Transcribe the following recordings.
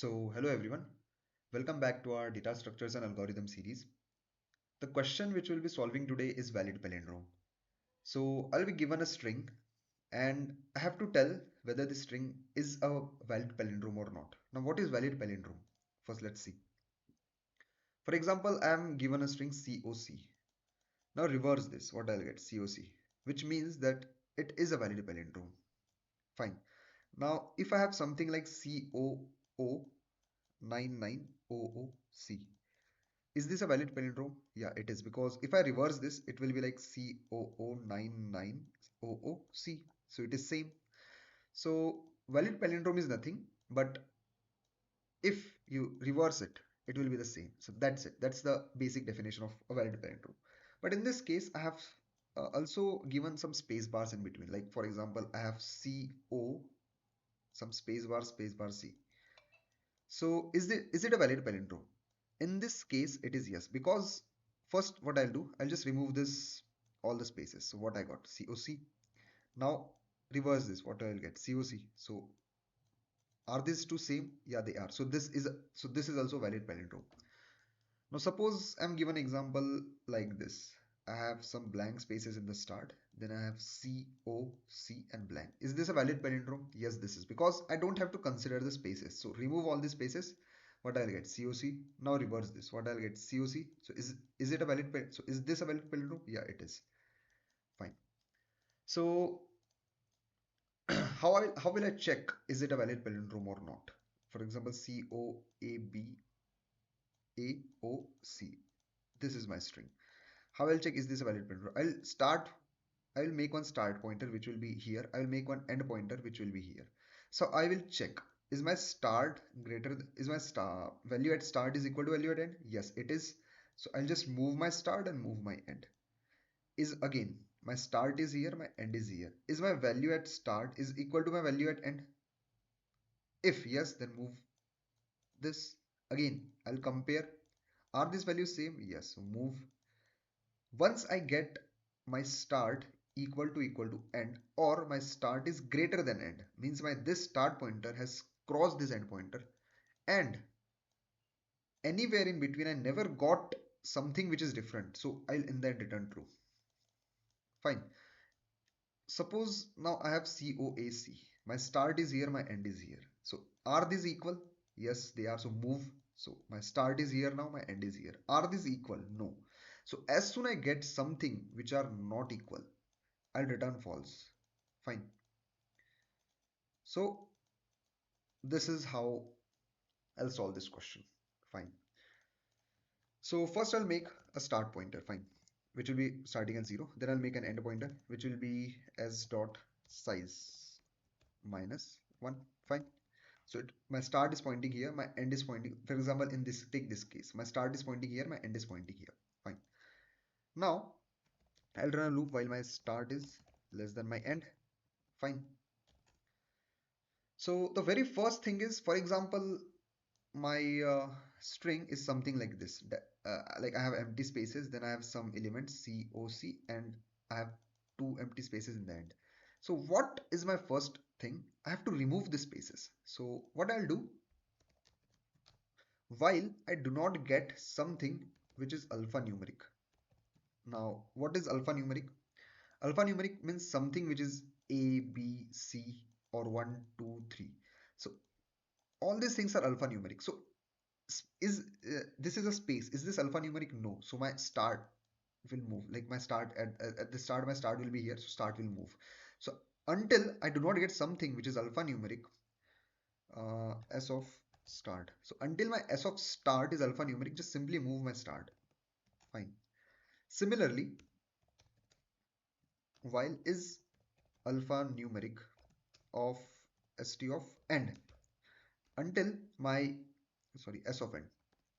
Hello everyone. Welcome back to our data structures and algorithm series. The question which we'll be solving today is valid palindrome. So I'll be given a string and I have to tell whether the string is a valid palindrome or not. Now what is valid palindrome? First let's see. For example, I am given a string COC. Now reverse this, what I'll get? COC, which means that it is a valid palindrome. Fine. Now if I have something like COO99OOC, is this a valid palindrome? Yeah, it is, because if I reverse this, it will be like COO99OOC. So it is same. So valid palindrome is nothing, but if you reverse it, it will be the same. So that's it. That's the basic definition of a valid palindrome. But in this case, I have also given some space bars in between. Like for example, I have CO, some space bar C. So is it a valid palindrome? In this case, it is yes, because first what I'll do, I'll just remove this all the spaces. So what I got? COC. Now reverse this, what I'll get? COC. So are these two same? Yeah, they are. So this is also valid palindrome. Now suppose I'm given example like this. I have some blank spaces in the start, then I have C, O, C and blank. Is this a valid palindrome? Yes, this is, because I don't have to consider the spaces. So remove all the spaces. What I'll get? COC. Now reverse this. What I'll get? COC. So is it a valid so is this a valid palindrome? Yeah, it is. Fine. So how will I check is it a valid palindrome or not? For example, COABAOC. This is my string. How I'll check is this a valid palindrome? I will make one start pointer which will be here. I will make one end pointer which will be here. So I will check, is my start is my star value at start is equal to value at end? Yes, it is. So I'll just move my start and move my end. Is again, my start is here, my end is here. Is my value at start is equal to my value at end? If yes, then move this. Again, I'll compare. Are these values same? Yes. So move. Once I get my start equal to end, or my start is greater than end, means my this start pointer has crossed this end pointer, and anywhere in between I never got something which is different, so I'll in that return true. Fine. Suppose now I have COAC. My start is here, my end is here. So are these equal? Yes, they are. So move. So my start is here now, my end is here. Are these equal? No. So as soon I get something which are not equal, I'll return false. Fine. So this is how I'll solve this question. Fine. So first I'll make a start pointer. Fine. Which will be starting at 0. Then I'll make an end pointer which will be s dot size minus 1. Fine. So my start is pointing here, my end is pointing. For example, in this, take this case, my start is pointing here, my end is pointing here. Fine. Now I'll run a loop while my start is less than my end. Fine. So the very first thing is, for example, my string is something like this. Like I have empty spaces, then I have some elements COC, and I have two empty spaces in the end. So what is my first thing? I have to remove the spaces. So what I'll do, while I do not get something which is alphanumeric. Now, what is alphanumeric? Alphanumeric means something which is A, B, C, or 1, 2, 3. So all these things are alphanumeric. So is this is a space. Is this alphanumeric? No. So my start will move. Like my start at the start, my start will be here. So start will move. So until I do not get something which is alphanumeric, s of start. So until my s of start is alphanumeric, just simply move my start. Fine. Similarly, while is alphanumeric of st of end, until my s of end,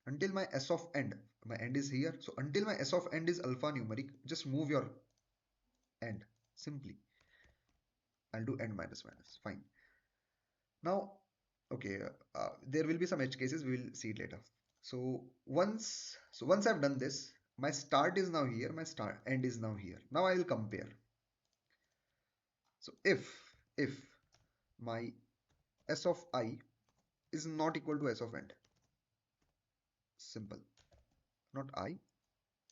until my s of end, my end is here. So until my s of end is alphanumeric, just move your end simply. I'll do end minus minus. Fine. Now, okay, there will be some edge cases. We will see it later. So once I've done this, my start is now here, my start end is now here. Now I will compare. So if my s of I is not equal to s of end. Simple. Not I,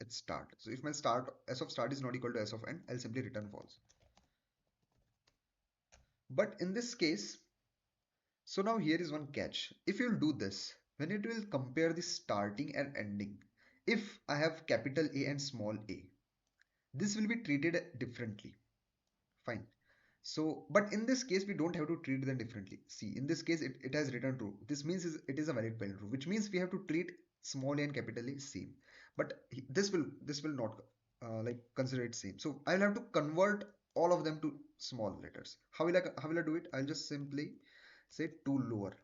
it's start. So if my start s of start is not equal to s of end, I'll simply return false. But in this case, so now here is one catch. If you'll do this, when it will compare the starting and ending, if I have capital A and small a, this will be treated differently. Fine. So, but in this case, we don't have to treat them differently. See, in this case, it has written true. This means it is a valid palindrome, which means we have to treat small a and capital A same. But this will not like consider it same. So I'll have to convert all of them to small letters. How will I do it? I'll just simply say to lower.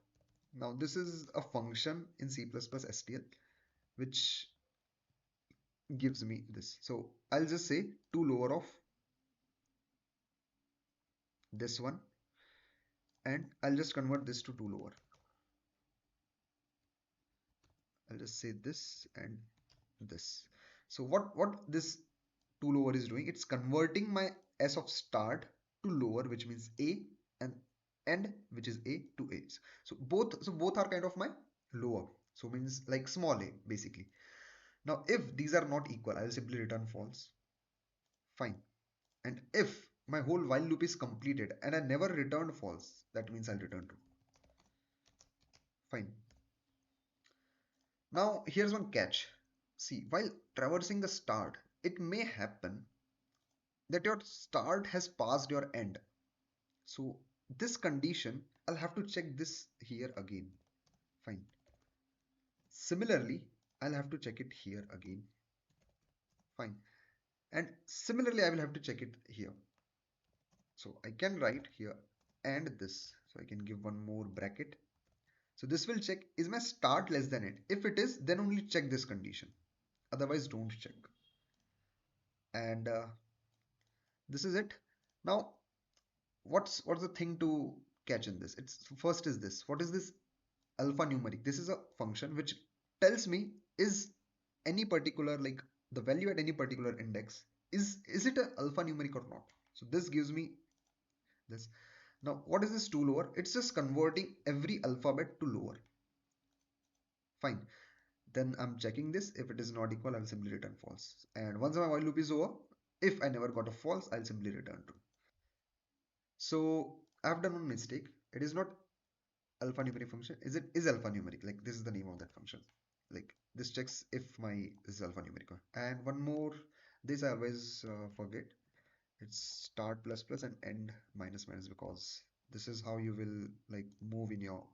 Now this is a function in C++ STL which gives me this. So I'll just say to lower of this one, and I'll just convert this to two lower. I'll just say this and this. So what this two lower is doing, it's converting my s of start to lower, which means a, and end, which is a, to a. So both are kind of my lower. So means like small a basically. Now if these are not equal, I will simply return false. Fine. And if my whole while loop is completed and I never returned false, that means I'll return true. Fine. Now here's one catch. See, while traversing the start, it may happen that your start has passed your end. So this condition, I'll have to check this here again. Fine. Similarly, I'll have to check it here again. Fine. And similarly, I will have to check it here. So I can write here and this. So I can give one more bracket. So this will check, is my start less than it? If it is, then only check this condition. Otherwise, don't check. And this is it. Now, what's the thing to catch in this? It's first is this. What is this alphanumeric? This is a function which tells me is any particular, like the value at any particular index, is it a alphanumeric or not? So this gives me this. Now what is this to lower? It's just converting every alphabet to lower. Fine. Then I'm checking this. If it is not equal, I'll simply return false. And once my while loop is over, if I never got a false, I'll simply return true. So I've done one mistake. It is not alphanumeric function. Is alphanumeric, like this is the name of that function. Like this checks if my this is alphanumeric. And one more, this I always forget. It's start plus plus and end minus minus, because this is how you will like move in your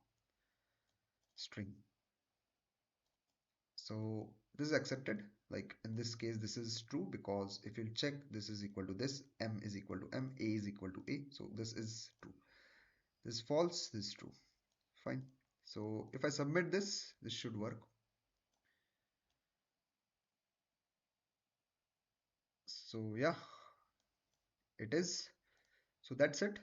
string. So this is accepted. Like in this case, this is true, because if you check, this is equal to this, m is equal to m, a is equal to a. So this is true. This is false, this is true. Fine. So if I submit this, this should work. So yeah, it is. So that's it.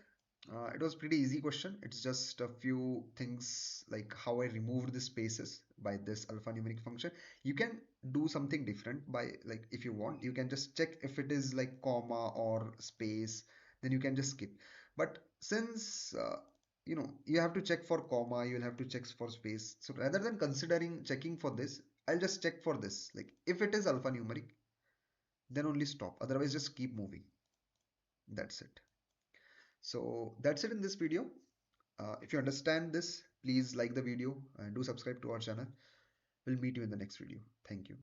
It was pretty easy question. It's just a few things like how I removed the spaces by this alphanumeric function. You can do something different by, like, if you want, you can just check if it is like comma or space, then you can just skip. But since you have to check for comma, you'll have to check for space. So rather than considering checking for this, I'll just check for this. Like if it is alphanumeric, then only stop. Otherwise, just keep moving. That's it. So that's it in this video. If you understand this, please like the video and do subscribe to our channel. We'll meet you in the next video. Thank you.